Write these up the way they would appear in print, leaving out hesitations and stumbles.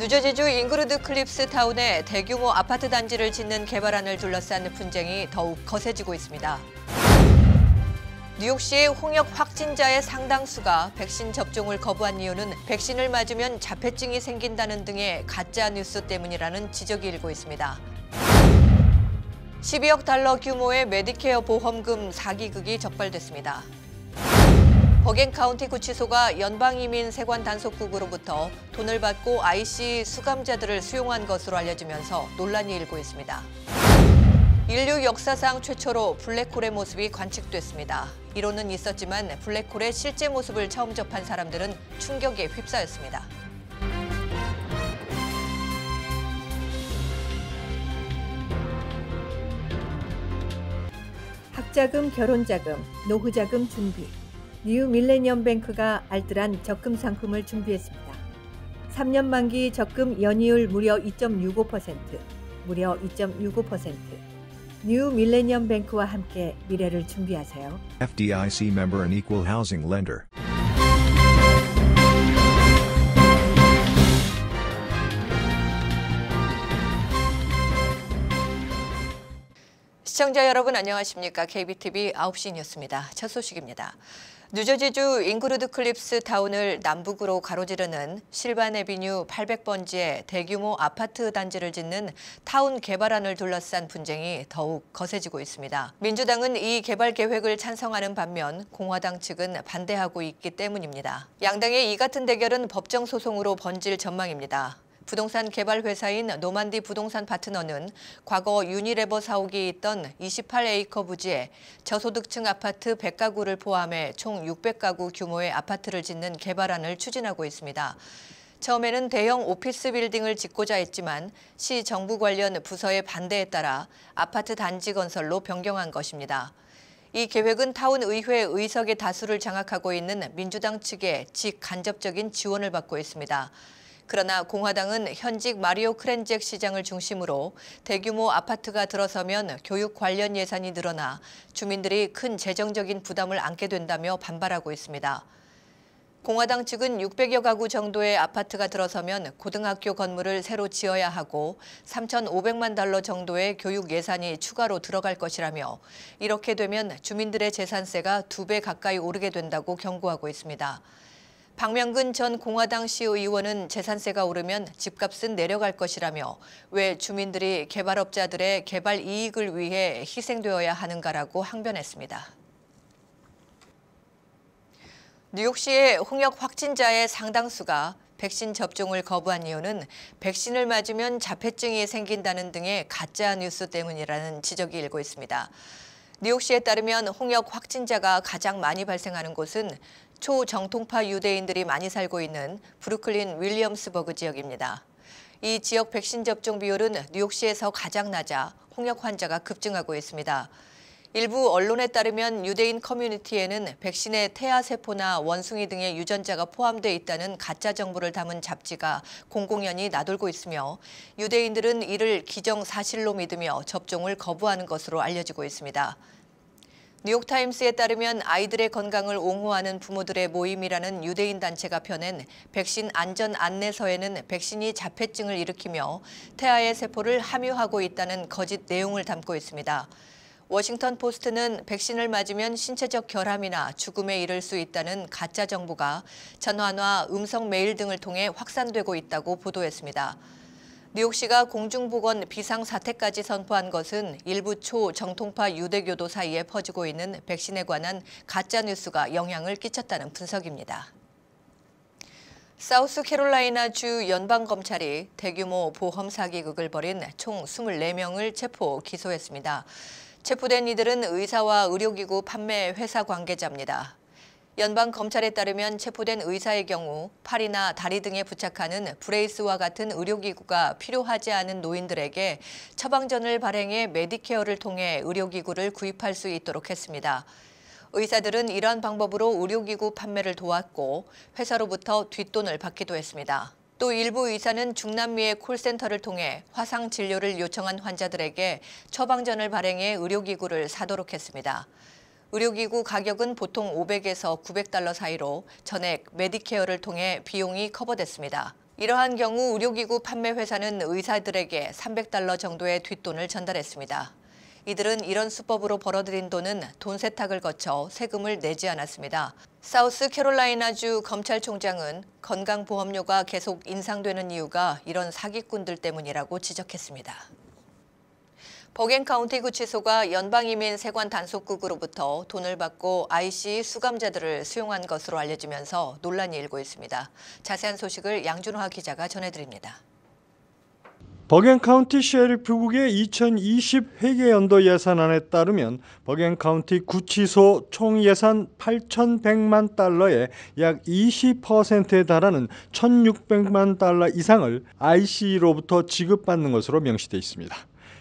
뉴저지주 잉그루드 클립스 타운에 대규모 아파트 단지를 짓는 개발안을 둘러싼 분쟁이 더욱 거세지고 있습니다. 뉴욕시의 홍역 확진자의 상당수가 백신 접종을 거부한 이유는 백신을 맞으면 자폐증이 생긴다는 등의 가짜 뉴스 때문이라는 지적이 일고 있습니다. 12억 달러 규모의 메디케어 보험금 사기극이 적발됐습니다. 버겐 카운티 구치소가 연방이민 세관 단속국으로부터 돈을 받고 IC 수감자들을 수용한 것으로 알려지면서 논란이 일고 있습니다. 인류 역사상 최초로 블랙홀의 모습이 관측됐습니다. 이론은 있었지만 블랙홀의 실제 모습을 처음 접한 사람들은 충격에 휩싸였습니다. 학자금, 결혼자금, 노후자금 준비. 뉴 밀레니엄 뱅크가 알뜰한 적금 상품을 준비했습니다. 3년 만기 적금 연이율 무려 2.65%, 무려 2.65%. 뉴 밀레니엄 뱅크와 함께 미래를 준비하세요. FDIC member and equal housing lender. 시청자 여러분 안녕하십니까? KBTV 9시 뉴스입니다. 첫 소식입니다. 뉴저지주 잉그루드 클립스 타운을 남북으로 가로지르는 실반 애비뉴 800번지의 대규모 아파트 단지를 짓는 타운 개발안을 둘러싼 분쟁이 더욱 거세지고 있습니다. 민주당은 이 개발 계획을 찬성하는 반면 공화당 측은 반대하고 있기 때문입니다. 양당의 이 같은 대결은 법정 소송으로 번질 전망입니다. 부동산 개발 회사인 노만디 부동산 파트너는 과거 유니레버 사옥이 있던 28에이커 부지에 저소득층 아파트 100가구를 포함해 총 600가구 규모의 아파트를 짓는 개발안을 추진하고 있습니다. 처음에는 대형 오피스 빌딩을 짓고자 했지만 시 정부 관련 부서의 반대에 따라 아파트 단지 건설로 변경한 것입니다. 이 계획은 타운 의회 의석의 다수를 장악하고 있는 민주당 측의 직간접적인 지원을 받고 있습니다. 그러나 공화당은 현직 마리오 크렌잭 시장을 중심으로 대규모 아파트가 들어서면 교육 관련 예산이 늘어나 주민들이 큰 재정적인 부담을 안게 된다며 반발하고 있습니다. 공화당 측은 600여 가구 정도의 아파트가 들어서면 고등학교 건물을 새로 지어야 하고 3,500만 달러 정도의 교육 예산이 추가로 들어갈 것이라며 이렇게 되면 주민들의 재산세가 2배 가까이 오르게 된다고 경고하고 있습니다. 박명근 전 공화당 시의원은 재산세가 오르면 집값은 내려갈 것이라며 왜 주민들이 개발업자들의 개발 이익을 위해 희생되어야 하는가라고 항변했습니다. 뉴욕시의 홍역 확진자의 상당수가 백신 접종을 거부한 이유는 백신을 맞으면 자폐증이 생긴다는 등의 가짜 뉴스 때문이라는 지적이 일고 있습니다. 뉴욕시에 따르면 홍역 확진자가 가장 많이 발생하는 곳은 초정통파 유대인들이 많이 살고 있는 브루클린 윌리엄스버그 지역입니다. 이 지역 백신 접종 비율은 뉴욕시에서 가장 낮아 홍역 환자가 급증하고 있습니다. 일부 언론에 따르면 유대인 커뮤니티에는 백신에 태아세포나 원숭이 등의 유전자가 포함돼 있다는 가짜 정보를 담은 잡지가 공공연히 나돌고 있으며 유대인들은 이를 기정사실로 믿으며 접종을 거부하는 것으로 알려지고 있습니다. 뉴욕타임스에 따르면 아이들의 건강을 옹호하는 부모들의 모임이라는 유대인 단체가 펴낸 백신 안전 안내서에는 백신이 자폐증을 일으키며 태아의 세포를 함유하고 있다는 거짓 내용을 담고 있습니다. 워싱턴 포스트는 백신을 맞으면 신체적 결함이나 죽음에 이를 수 있다는 가짜 정보가 전화나 음성 메일 등을 통해 확산되고 있다고 보도했습니다. 뉴욕시가 공중보건 비상사태까지 선포한 것은 일부 초정통파 유대교도 사이에 퍼지고 있는 백신에 관한 가짜뉴스가 영향을 끼쳤다는 분석입니다. 사우스캐롤라이나주 연방검찰이 대규모 보험 사기극을 벌인 총 24명을 체포 기소했습니다. 체포된 이들은 의사와 의료기구 판매 회사 관계자입니다. 연방검찰에 따르면 체포된 의사의 경우 팔이나 다리 등에 부착하는 브레이스와 같은 의료기구가 필요하지 않은 노인들에게 처방전을 발행해 메디케어를 통해 의료기구를 구입할 수 있도록 했습니다. 의사들은 이러한 방법으로 의료기구 판매를 도왔고 회사로부터 뒷돈을 받기도 했습니다. 또 일부 의사는 중남미의 콜센터를 통해 화상 진료를 요청한 환자들에게 처방전을 발행해 의료기구를 사도록 했습니다. 의료기구 가격은 보통 $500에서 $900 사이로 전액 메디케어를 통해 비용이 커버됐습니다. 이러한 경우 의료기구 판매 회사는 의사들에게 $300 정도의 뒷돈을 전달했습니다. 이들은 이런 수법으로 벌어들인 돈은 돈 세탁을 거쳐 세금을 내지 않았습니다. 사우스캐롤라이나주 검찰총장은 건강보험료가 계속 인상되는 이유가 이런 사기꾼들 때문이라고 지적했습니다. 버겐카운티 구치소가 연방이민 세관 단속국으로부터 돈을 받고 IC 수감자들을 수용한 것으로 알려지면서 논란이 일고 있습니다. 자세한 소식을 양준화 기자가 전해드립니다. 버겐카운티 셰리프국의 2020 회계연도 예산안에 따르면 버겐카운티 구치소 총 예산 $8,100만 달러의 약 20%에 달하는 $1,600만 달러 이상을 IC로부터 지급받는 것으로 명시되어 있습니다.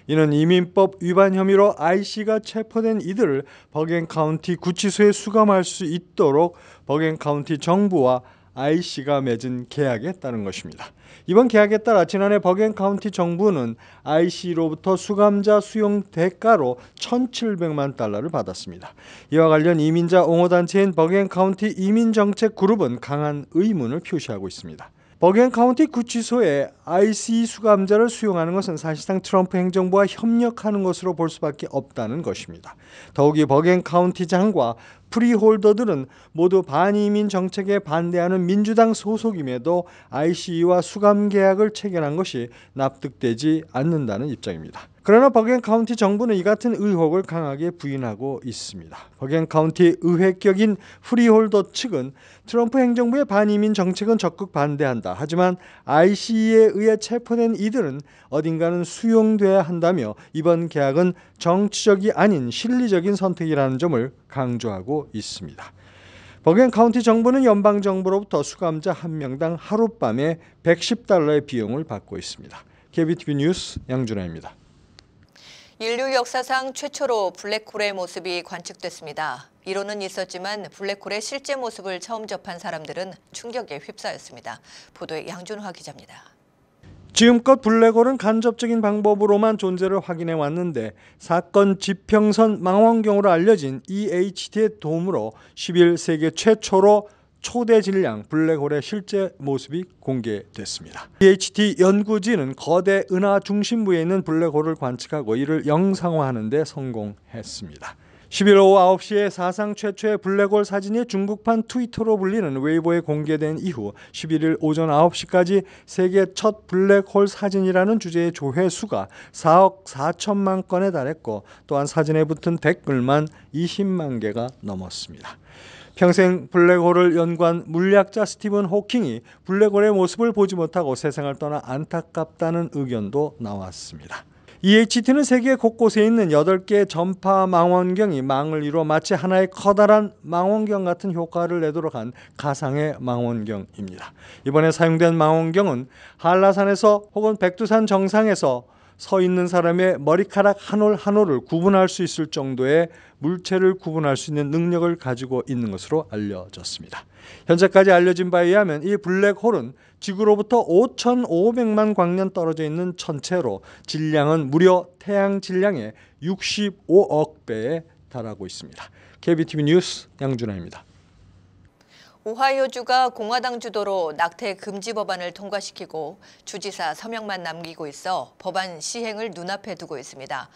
이는 이민법 위반 혐의로 IC가 체포된 이들을 버겐카운티 구치소에 수감할 수 있도록 버겐카운티 정부와 IC가 맺은 계약에 따른 것입니다. 이번 계약에 따라 지난해 버겐카운티 정부는 IC로부터 수감자 수용 대가로 $1,700만 달러를 받았습니다. 이와 관련 이민자 옹호단체인 버겐카운티 이민정책그룹은 강한 의문을 표시하고 있습니다. 버겐카운티 구치소에 IC 수감자를 수용하는 것은 사실상 트럼프 행정부와 협력하는 것으로 볼 수밖에 없다는 것입니다. 더욱이 버겐카운티장과 프리홀더들은 모두 반이민 정책에 반대하는 민주당 소속임에도 IC와 수감 계약을 체결한 것이 납득되지 않는다는 입장입니다. 그러나 버겐카운티 정부는 이 같은 의혹을 강하게 부인하고 있습니다. 버겐카운티 의회격인 프리홀더 측은 트럼프 행정부의 반이민 정책은 적극 반대한다. 하지만 IC에 의해 체포된 이들은 어딘가는 수용돼야 한다며 이번 계약은 정치적이 아닌 실리적인 선택이라는 점을 강조하고 있습니다. 버겐카운티 정부는 연방정부로부터 수감자 한 명당 하룻밤에 $110의 비용을 받고 있습니다. KBTV 뉴스 양준하입니다. 인류 역사상 최초로 블랙홀의 모습이 관측됐습니다. 이론은 있었지만 블랙홀의 실제 모습을 처음 접한 사람들은 충격에 휩싸였습니다. 보도에 양준화 기자입니다. 지금껏 블랙홀은 간접적인 방법으로만 존재를 확인해 왔는데 사건 지평선 망원경으로 알려진 EHT의 도움으로 11세기 최초로 초대 질량 블랙홀의 실제 모습이 공개됐습니다. EHT 연구진은 거대 은하 중심부에 있는 블랙홀을 관측하고 이를 영상화하는 데 성공했습니다. 11일 오후 9시에 사상 최초의 블랙홀 사진이 중국판 트위터로 불리는 웨이보에 공개된 이후 11일 오전 9시까지 세계 첫 블랙홀 사진이라는 주제의 조회수가 4억 4천만 건에 달했고 또한 사진에 붙은 댓글만 20만 개가 넘었습니다. 평생 블랙홀을 연구한 물리학자 스티븐 호킹이 블랙홀의 모습을 보지 못하고 세상을 떠나 안타깝다는 의견도 나왔습니다. EHT는 세계 곳곳에 있는 8개의 전파 망원경이 망을 이루어 마치 하나의 커다란 망원경 같은 효과를 내도록 한 가상의 망원경입니다. 이번에 사용된 망원경은 한라산에서 혹은 백두산 정상에서 서 있는 사람의 머리카락 한 올 한 올을 구분할 수 있을 정도의 물체를 구분할 수 있는 능력을 가지고 있는 것으로 알려졌습니다. 현재까지 알려진 바에 의하면 이 블랙홀은 지구로부터 5,500만 광년 떨어져 있는 천체로 질량은 무려 태양 질량의 65억 배에 달하고 있습니다. KBTV 뉴스 양준하입니다. 오하이오주가 공화당 주도로 낙태 금지 법안을 통과시키고 주지사 서명만 남기고 있어 법안 시행을 눈앞에 두고 있습니다.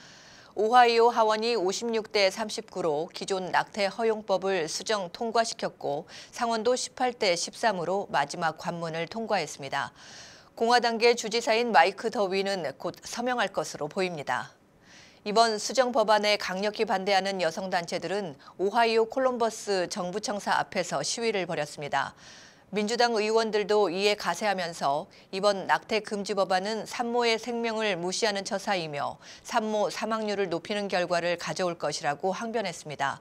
오하이오 하원이 56대 39로 기존 낙태 허용법을 수정 통과시켰고 상원도 18대 13으로 마지막 관문을 통과했습니다. 공화당계 주지사인 마이크 더위는 곧 서명할 것으로 보입니다. 이번 수정 법안에 강력히 반대하는 여성단체들은 오하이오 콜럼버스 정부청사 앞에서 시위를 벌였습니다. 민주당 의원들도 이에 가세하면서 이번 낙태 금지 법안은 산모의 생명을 무시하는 처사이며 산모 사망률을 높이는 결과를 가져올 것이라고 항변했습니다.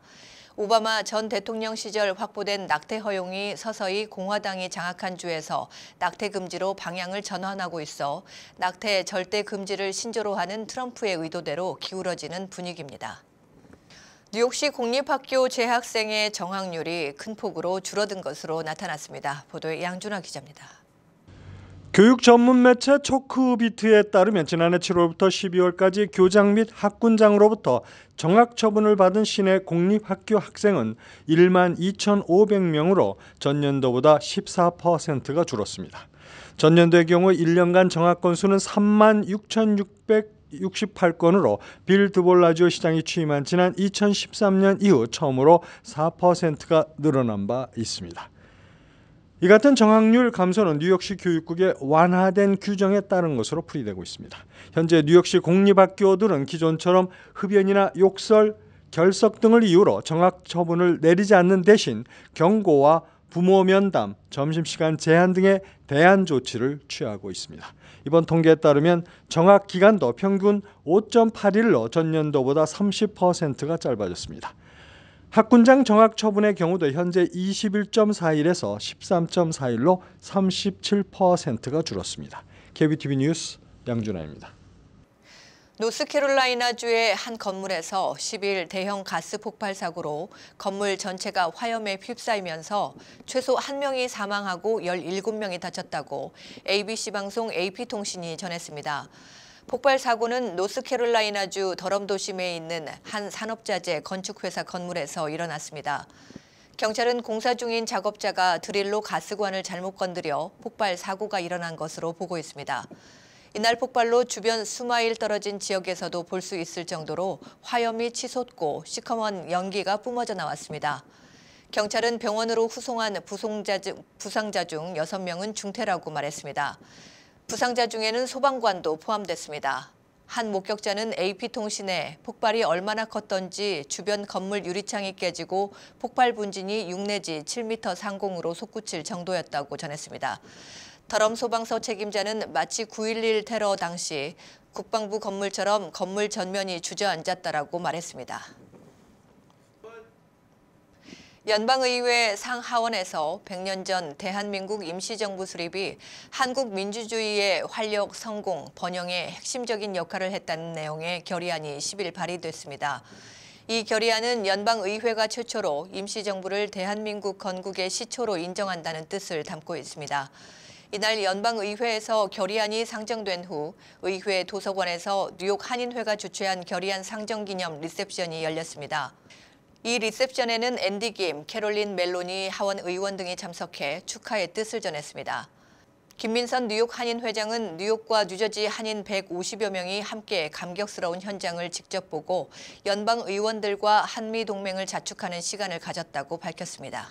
오바마 전 대통령 시절 확보된 낙태 허용이 서서히 공화당이 장악한 주에서 낙태 금지로 방향을 전환하고 있어 낙태 절대 금지를 신조로 하는 트럼프의 의도대로 기울어지는 분위기입니다. 뉴욕시 공립학교 재학생의 정학률이 큰 폭으로 줄어든 것으로 나타났습니다. 보도에 양준하 기자입니다. 교육 전문 매체 초크비트에 따르면 지난해 7월부터 12월까지 교장 및 학군장으로부터 정학 처분을 받은 시내 공립학교 학생은 12,500명으로 전년도보다 14%가 줄었습니다. 전년도의 경우 1년간 정학 건수는 36,668건으로 빌 드볼라지오 시장이 취임한 지난 2013년 이후 처음으로 4%가 늘어난 바 있습니다. 이 같은 정학률 감소는 뉴욕시 교육국의 완화된 규정에 따른 것으로 풀이되고 있습니다. 현재 뉴욕시 공립학교들은 기존처럼 흡연이나 욕설, 결석 등을 이유로 정학 처분을 내리지 않는 대신 경고와 부모 면담, 점심시간 제한 등의 대안 조치를 취하고 있습니다. 이번 통계에 따르면 정학 기간도 평균 5.8일로 전년도보다 30%가 짧아졌습니다. 학군장 정학 처분의 경우도 현재 21.4일에서 13.4일로 37%가 줄었습니다. KBTV 뉴스 양준하입니다. 노스캐롤라이나주의 한 건물에서 10일 대형 가스 폭발 사고로 건물 전체가 화염에 휩싸이면서 최소 1명이 사망하고 17명이 다쳤다고 ABC 방송 AP통신이 전했습니다. 폭발 사고는 노스캐롤라이나주 더럼 도심에 있는 한 산업자재 건축회사 건물에서 일어났습니다. 경찰은 공사 중인 작업자가 드릴로 가스관을 잘못 건드려 폭발 사고가 일어난 것으로 보고 있습니다. 이날 폭발로 주변 수마일 떨어진 지역에서도 볼 수 있을 정도로 화염이 치솟고 시커먼 연기가 뿜어져 나왔습니다. 경찰은 병원으로 후송한 부상자 중 6명은 중태라고 말했습니다. 부상자 중에는 소방관도 포함됐습니다. 한 목격자는 AP통신에 폭발이 얼마나 컸던지 주변 건물 유리창이 깨지고 폭발 분진이 6 내지 7m 상공으로 솟구칠 정도였다고 전했습니다. 더럼 소방서 책임자는 마치 9.11 테러 당시 국방부 건물처럼 건물 전면이 주저앉았다라고 말했습니다. 연방의회 상하원에서 100년 전 대한민국 임시정부 수립이 한국 민주주의의 활력, 성공, 번영에 핵심적인 역할을 했다는 내용의 결의안이 10일 발의됐습니다. 이 결의안은 연방의회가 최초로 임시정부를 대한민국 건국의 시초로 인정한다는 뜻을 담고 있습니다. 이날 연방의회에서 결의안이 상정된 후 의회 도서관에서 뉴욕 한인회가 주최한 결의안 상정기념 리셉션이 열렸습니다. 이 리셉션에는 앤디 김, 캐롤린 멜로니 하원 의원 등이 참석해 축하의 뜻을 전했습니다. 김민선 뉴욕 한인 회장은 뉴욕과 뉴저지 한인 150여 명이 함께 감격스러운 현장을 직접 보고 연방 의원들과 한미 동맹을 자축하는 시간을 가졌다고 밝혔습니다.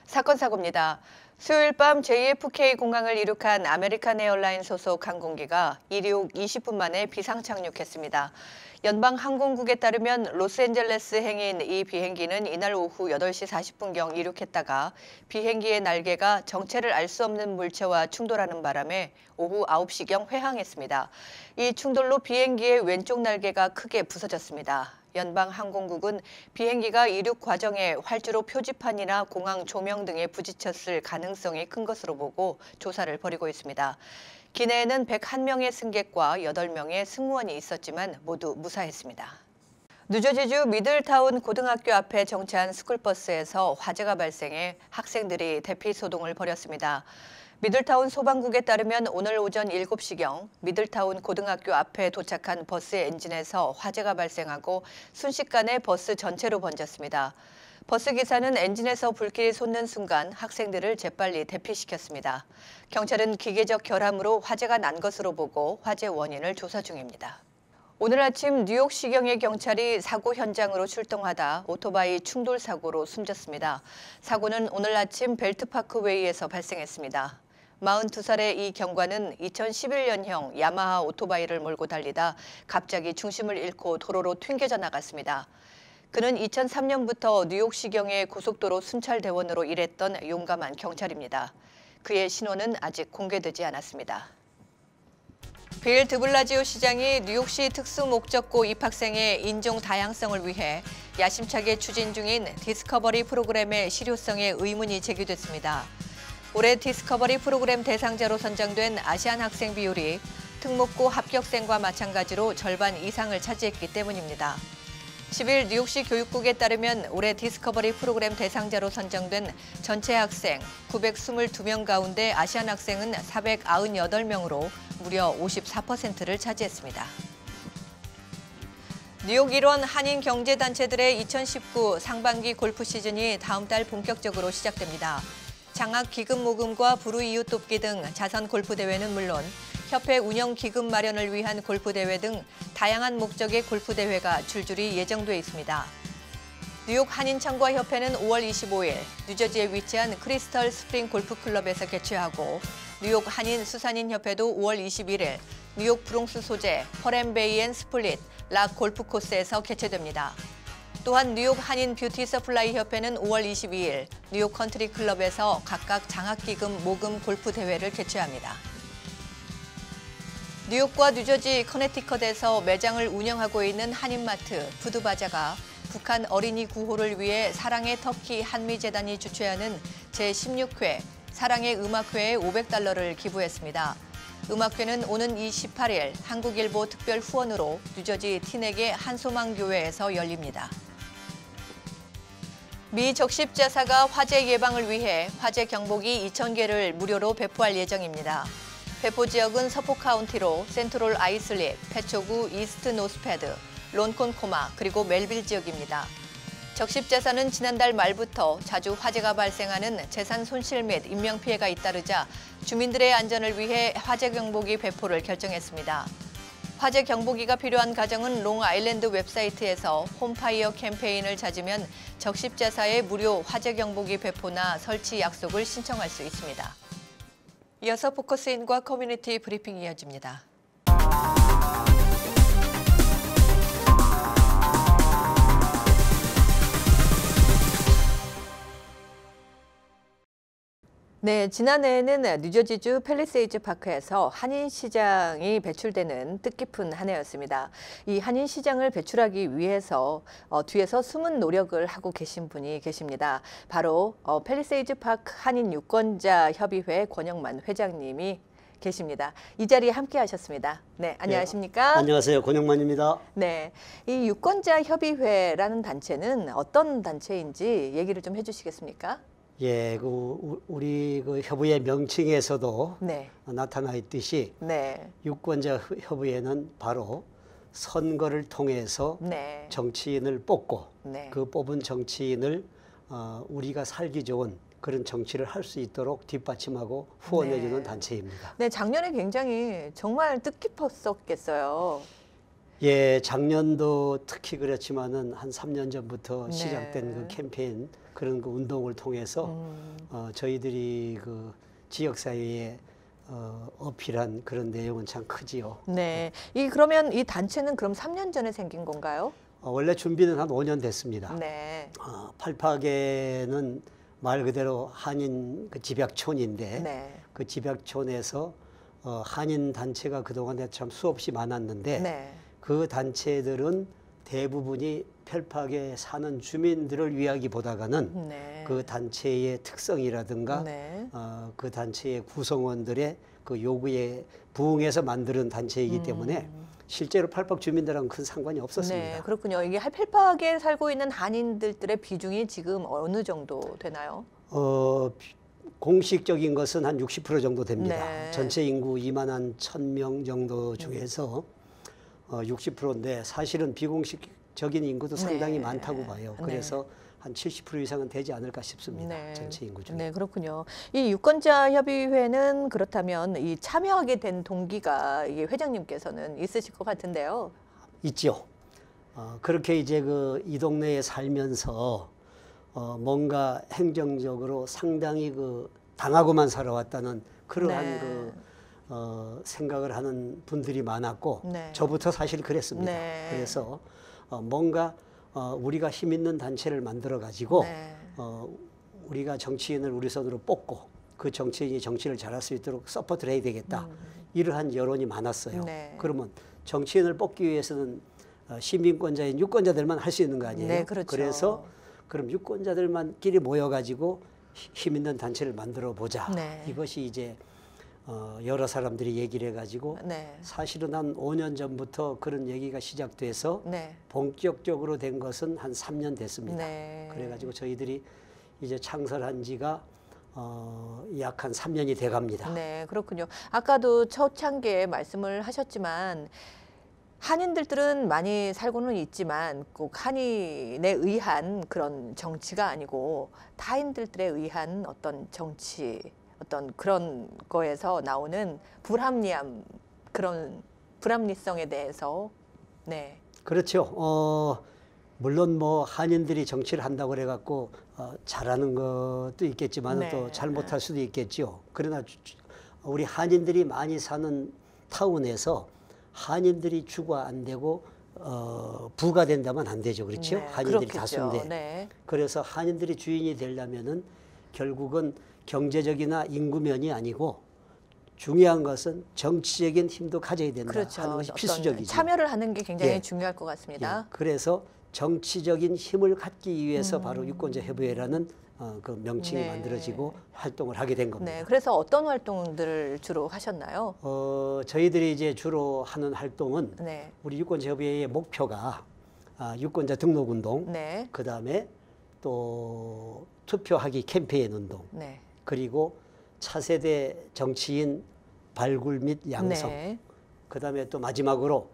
사건 사고입니다. 수요일 밤 JFK 공항을 이륙한 아메리칸 에어라인 소속 항공기가 이륙 20분 만에 비상 착륙했습니다. 연방 항공국에 따르면 로스앤젤레스 행인 이 비행기는 이날 오후 8시 40분경 이륙했다가 비행기의 날개가 정체를 알 수 없는 물체와 충돌하는 바람에 오후 9시경 회항했습니다. 이 충돌로 비행기의 왼쪽 날개가 크게 부서졌습니다. 연방항공국은 비행기가 이륙 과정에 활주로 표지판이나 공항 조명 등에 부딪혔을 가능성이 큰 것으로 보고 조사를 벌이고 있습니다. 기내에는 101명의 승객과 8명의 승무원이 있었지만 모두 무사했습니다. 뉴저지주 미들타운 고등학교 앞에 정차한 스쿨버스에서 화재가 발생해 학생들이 대피 소동을 벌였습니다. 미들타운 소방국에 따르면 오늘 오전 7시경 미들타운 고등학교 앞에 도착한 버스의 엔진에서 화재가 발생하고 순식간에 버스 전체로 번졌습니다. 버스 기사는 엔진에서 불길이 솟는 순간 학생들을 재빨리 대피시켰습니다. 경찰은 기계적 결함으로 화재가 난 것으로 보고 화재 원인을 조사 중입니다. 오늘 아침 뉴욕시경의 경찰이 사고 현장으로 출동하다 오토바이 충돌 사고로 숨졌습니다. 사고는 오늘 아침 벨트파크웨이에서 발생했습니다. 42살의 이 경관은 2011년형 야마하 오토바이를 몰고 달리다 갑자기 중심을 잃고 도로로 튕겨져 나갔습니다. 그는 2003년부터 뉴욕시경의 고속도로 순찰대원으로 일했던 용감한 경찰입니다. 그의 신원은 아직 공개되지 않았습니다. 빌 드블라지오 시장이 뉴욕시 특수목적고 입학생의 인종 다양성을 위해 야심차게 추진 중인 디스커버리 프로그램의 실효성에 의문이 제기됐습니다. 올해 디스커버리 프로그램 대상자로 선정된 아시안 학생 비율이 특목고 합격생과 마찬가지로 절반 이상을 차지했기 때문입니다. 10일 뉴욕시 교육국에 따르면 올해 디스커버리 프로그램 대상자로 선정된 전체 학생 922명 가운데 아시안 학생은 498명으로 무려 54%를 차지했습니다. 뉴욕 일원 한인 경제단체들의 2019 상반기 골프 시즌이 다음 달 본격적으로 시작됩니다. 장학 기금 모금과 불우이웃 돕기 등 자선 골프 대회는 물론 협회 운영 기금 마련을 위한 골프 대회 등 다양한 목적의 골프 대회가 줄줄이 예정돼 있습니다. 뉴욕 한인창과협회는 5월 25일 뉴저지에 위치한 크리스털 스프링 골프 클럽에서 개최하고 뉴욕 한인 수산인협회도 5월 21일 뉴욕 브롱스 소재 퍼렌베이 앤 스플릿 락 골프 코스에서 개최됩니다. 또한 뉴욕 한인 뷰티 서플라이 협회는 5월 22일 뉴욕 컨트리 클럽에서 각각 장학기금 모금 골프 대회를 개최합니다. 뉴욕과 뉴저지, 커네티컷에서 매장을 운영하고 있는 한인마트 푸드바자가 북한 어린이 구호를 위해 사랑의 터키 한미재단이 주최하는 제16회 사랑의 음악회에 $500를 기부했습니다. 음악회는 오는 28일 한국일보 특별 후원으로 뉴저지 티넥의 한소망교회에서 열립니다. 미 적십자사가 화재 예방을 위해 화재 경보기 2,000개를 무료로 배포할 예정입니다. 배포 지역은 서포 카운티로 센트럴 아이슬립, 패초구 이스트 노스패드, 론콘코마 그리고 멜빌 지역입니다. 적십자사는 지난달 말부터 자주 화재가 발생하는 재산 손실 및 인명피해가 잇따르자 주민들의 안전을 위해 화재 경보기 배포를 결정했습니다. 화재 경보기가 필요한 가정은 롱아일랜드 웹사이트에서 홈파이어 캠페인을 찾으면 적십자사의 무료 화재 경보기 배포나 설치 약속을 신청할 수 있습니다. 이어서 포커스인과 커뮤니티 브리핑이 이어집니다. 네, 지난해에는 뉴저지주 팰리세이즈 파크에서 한인시장이 배출되는 뜻깊은 한 해였습니다. 이 한인시장을 배출하기 위해서 뒤에서 숨은 노력을 하고 계신 분이 계십니다. 바로 팰리세이즈 파크 한인 유권자 협의회 권영만 회장님이 계십니다. 이 자리에 함께 하셨습니다. 네, 안녕하십니까? 네, 안녕하세요. 권영만입니다. 네, 이 유권자 협의회라는 단체는 어떤 단체인지 얘기를 좀 해주시겠습니까? 예, 우리 협의회 명칭에서도 네. 나타나 있듯이 네. 유권자 협의회는 바로 선거를 통해서 네. 정치인을 뽑고 네. 그 뽑은 정치인을 우리가 살기 좋은 그런 정치를 할 수 있도록 뒷받침하고 후원해주는 네. 단체입니다. 네, 작년에 굉장히 정말 뜻깊었었겠어요. 예, 작년도 특히 그렇지만은 한 3년 전부터 네. 시작된 그 캠페인 그런 그 운동을 통해서 저희들이 그 지역사회에 어필한 그런 내용은 참 크지요. 네, 그러면 이 단체는 그럼 3년 전에 생긴 건가요? 원래 준비는 한 5년 됐습니다. 네. 팔팍에는 말 그대로 한인 그 집약촌인데 네. 그 집약촌에서 한인 단체가 그동안에 참 수없이 많았는데 네. 그 단체들은 대부분이 펠팍에 사는 주민들을 위하기보다가는 네. 그 단체의 특성이라든가 네. 그 단체의 구성원들의 그 요구에 부응해서 만드는 단체이기 때문에 실제로 팔팍 주민들하고는 큰 상관이 없었습니다. 네, 그렇군요. 이게 펠팍에 살고 있는 한인들의 비중이 지금 어느 정도 되나요? 공식적인 것은 한 60% 정도 됩니다. 네. 전체 인구 2만 한 1,000명 정도 중에서 60%인데 사실은 비공식적인 인구도 상당히 네. 많다고 봐요. 그래서 한 70% 이상은 되지 않을까 싶습니다. 네. 전체 인구 중에. 네, 그렇군요. 이 유권자 협의회는 그렇다면 이 참여하게 된 동기가 이게 회장님께서는 있으실 것 같은데요. 있죠. 그렇게 이제 이 동네에 살면서 뭔가 행정적으로 상당히 당하고만 살아왔다는 그러한 네. 생각을 하는 분들이 많았고 네. 저부터 사실 그랬습니다. 네. 그래서 뭔가 우리가 힘 있는 단체를 만들어 가지고 네. 우리가 정치인을 우리 손으로 뽑고 그 정치인이 정치를 잘할 수 있도록 서포트를 해야 되겠다. 이러한 여론이 많았어요. 네. 그러면 정치인을 뽑기 위해서는 시민권자인 유권자들만 할 수 있는 거 아니에요? 네, 그렇죠. 그래서 그럼 유권자들만끼리 모여가지고 힘 있는 단체를 만들어 보자. 네. 이것이 이제 여러 사람들이 얘기를 해가지고 네. 사실은 한 5년 전부터 그런 얘기가 시작돼서 네. 본격적으로 된 것은 한 3년 됐습니다. 네. 그래가지고 저희들이 이제 창설한 지가 약 한 3년이 돼갑니다. 네, 그렇군요. 아까도 초창기에 말씀을 하셨지만 한인들은 많이 살고는 있지만 꼭 한인에 의한 그런 정치가 아니고 타인들에 의한 어떤 정치, 어떤 그런 거에서 나오는 불합리함, 그런 불합리성에 대해서 네. 그렇죠. 물론 뭐 한인들이 정치를 한다고 그래갖고 잘하는 것도 있겠지만 네. 또 잘못할 수도 있겠죠. 그러나 우리 한인들이 많이 사는 타운에서 한인들이 주가 안 되고 부가 된다면 안 되죠. 그렇죠? 네, 한인들이 그렇겠죠. 다수인데. 네. 그래서 한인들이 주인이 되려면은 결국은 경제적이나 인구면이 아니고 중요한 것은 정치적인 힘도 가져야 된다 그렇죠. 하는 것이 어떤 필수적이죠. 참여를 하는 게 굉장히 예. 중요할 것 같습니다. 예, 그래서 정치적인 힘을 갖기 위해서 바로 유권자 협의회라는 그 명칭이 네. 만들어지고 활동을 하게 된 겁니다. 네. 그래서 어떤 활동들을 주로 하셨나요? 저희들이 이제 주로 하는 활동은 네. 우리 유권자 협의회의 목표가 유권자 등록 운동, 네. 그 다음에 또 투표하기 캠페인 운동, 네. 그리고 차세대 정치인 발굴 및 양성, 네. 그 다음에 또 마지막으로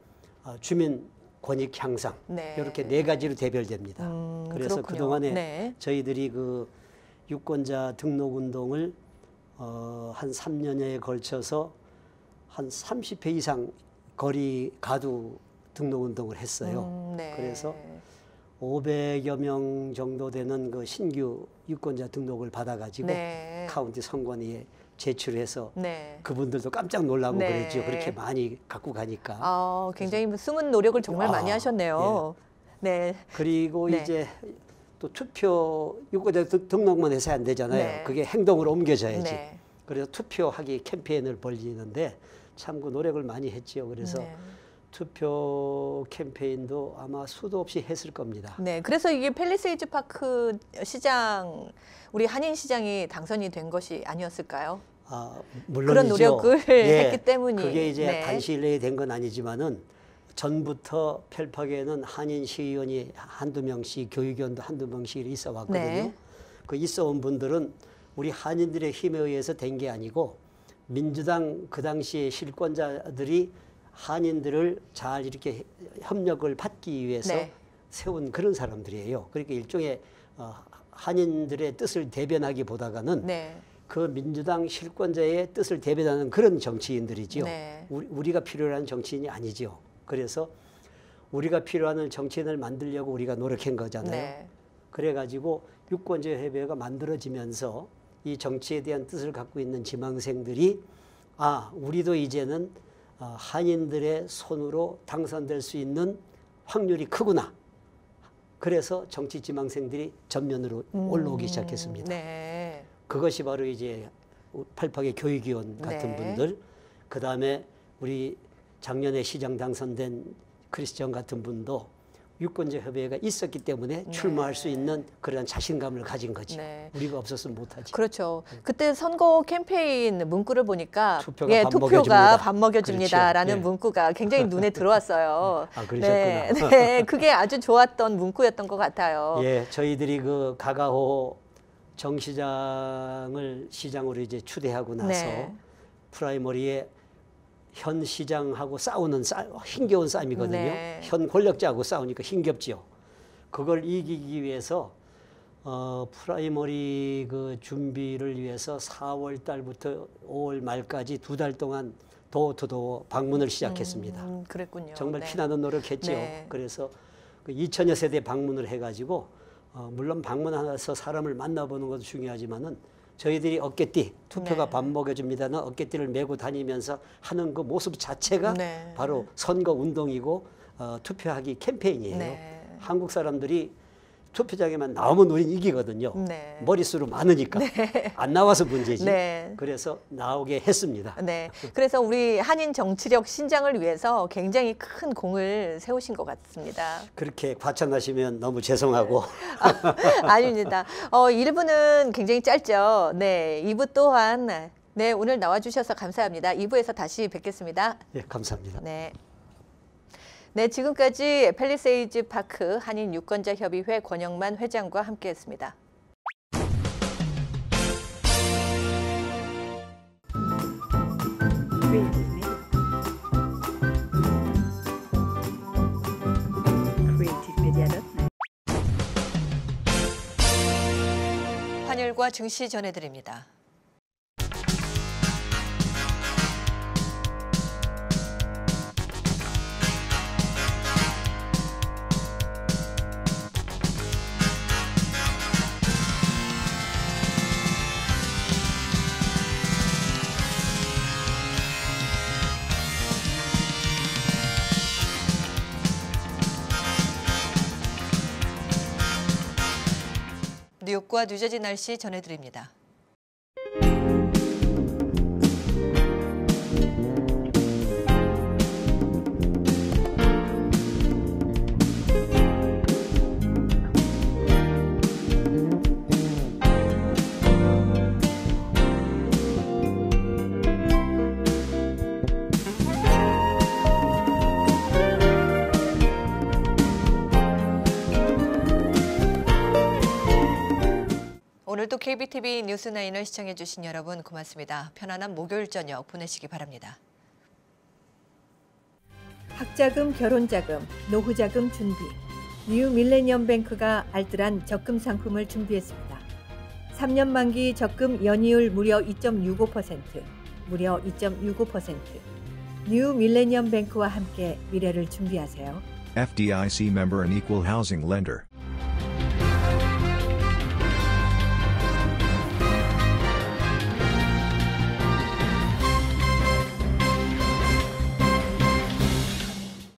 주민 권익 향상, 네. 이렇게 네 가지로 대별됩니다. 그래서 그렇군요. 그동안에 네. 저희들이 그 유권자 등록 운동을 한 3년여에 걸쳐서 한 30회 이상 거리 가두 등록 운동을 했어요. 네. 그래서 500여 명 정도 되는 그 신규 유권자 등록을 받아가지고 네. 카운티 선관위에 제출해서 네. 그분들도 깜짝 놀라고 네. 그랬죠. 그렇게 많이 갖고 가니까. 굉장히 숨은 노력을 정말 많이 하셨네요. 네. 그리고 네. 이제 또 투표 유권자 등록만 해서 안 되잖아요. 네. 그게 행동으로 옮겨져야지. 네. 그래서 투표하기 캠페인을 벌이는데 참 그 노력을 많이 했지요. 그래서 네. 투표 캠페인도 아마 수도 없이 했을 겁니다. 네. 그래서 이게 팰리세이즈 파크 시장, 우리 한인 시장이 당선이 된 것이 아니었을까요? 물론이죠. 그런 노력을 했기 때문이. 그게 이제 네. 단시일 내에 된 건 아니지만은 전부터 펠팍에는 한인 시의원이 한두 명씩, 교육위원도 한두 명씩 있어 왔거든요. 네. 그 있어 온 분들은 우리 한인들의 힘에 의해서 된 게 아니고 민주당 그 당시에 실권자들이 한인들을 잘 이렇게 협력을 받기 위해서 네. 세운 그런 사람들이에요. 그러니까 일종의 한인들의 뜻을 대변하기보다는 네. 그 민주당 실권자의 뜻을 대변하는 그런 정치인들이지요. 네. 우리가 필요한 정치인이 아니죠. 그래서 우리가 필요한 정치인을 만들려고 우리가 노력한 거잖아요. 네. 그래가지고 유권자 협의회가 만들어지면서 이 정치에 대한 뜻을 갖고 있는 지망생들이 우리도 이제는 한인들의 손으로 당선될 수 있는 확률이 크구나. 그래서 정치 지망생들이 전면으로 올라오기 시작했습니다. 네. 그것이 바로 이제 펠팍의 교육위원 같은 네. 분들, 그 다음에 우리 작년에 시장 당선된 크리스천 같은 분도 유권자 협의회가 있었기 때문에 출마할 수 있는 그런 자신감을 가진 거죠. 네. 우리가 없었으면 못하지. 그렇죠. 그때 선거 캠페인 문구를 보니까 투표가 밥 투표가 먹여줍니다. 밥 먹여줍니다라는 그렇죠. 예. 문구가 굉장히 눈에 들어왔어요. 그러셨구나. 네, 네, 그게 아주 좋았던 문구였던 것 같아요. 예, 저희들이 그 가가호 정 시장을 시장으로 이제 추대하고 나서 네. 프라이머리에 현 시장하고 싸우는 힘겨운 싸움이거든요. 네. 현 권력자하고 싸우니까 힘겹지요. 그걸 이기기 위해서 프라이머리 그 준비를 위해서 4월 달부터 5월 말까지 2달 동안 도어투도어 방문을 시작했습니다. 그랬군요. 정말 네. 피나는 노력했죠. 네. 그래서 그 2천여 세대 방문을 해가지고 물론 방문해서 사람을 만나보는 것도 중요하지만은 저희들이 어깨띠, 투표가 네. 밥 먹여줍니다는 어깨띠를 메고 다니면서 하는 그 모습 자체가 네. 바로 선거 운동이고 투표하기 캠페인이에요. 네. 한국 사람들이 투표장에만 나오면 우린 이기거든요. 네. 머릿수로 많으니까. 안 나와서 문제지. 네. 그래서 나오게 했습니다. 네. 그래서 우리 한인 정치력 신장을 위해서 굉장히 큰 공을 세우신 것 같습니다. 그렇게 과찬하시면 너무 죄송하고. 아닙니다. 1부는 굉장히 짧죠. 네. 2부 또한 네, 오늘 나와주셔서 감사합니다. 2부에서 다시 뵙겠습니다. 예, 감사합니다. 네. 네, 지금까지 팰리세이즈 파크 한인 유권자 협의회 권영만 회장과 함께했습니다. 결과 증시 전해드립니다. 뉴욕과 뉴저지 날씨 전해드립니다. 오늘도 KBTV 뉴스9을 시청해주신 여러분 고맙습니다. 편안한 목요일 저녁 보내시기 바랍니다. 학자금, 결혼자금, 노후자금 준비. 뉴 밀레니엄뱅크가 알뜰한 적금 상품을 준비했습니다. 3년 만기 적금 연이율 무려 2.65%, 무려 2.65%. 뉴 밀레니엄뱅크와 함께 미래를 준비하세요. FDIC member and equal housing lender.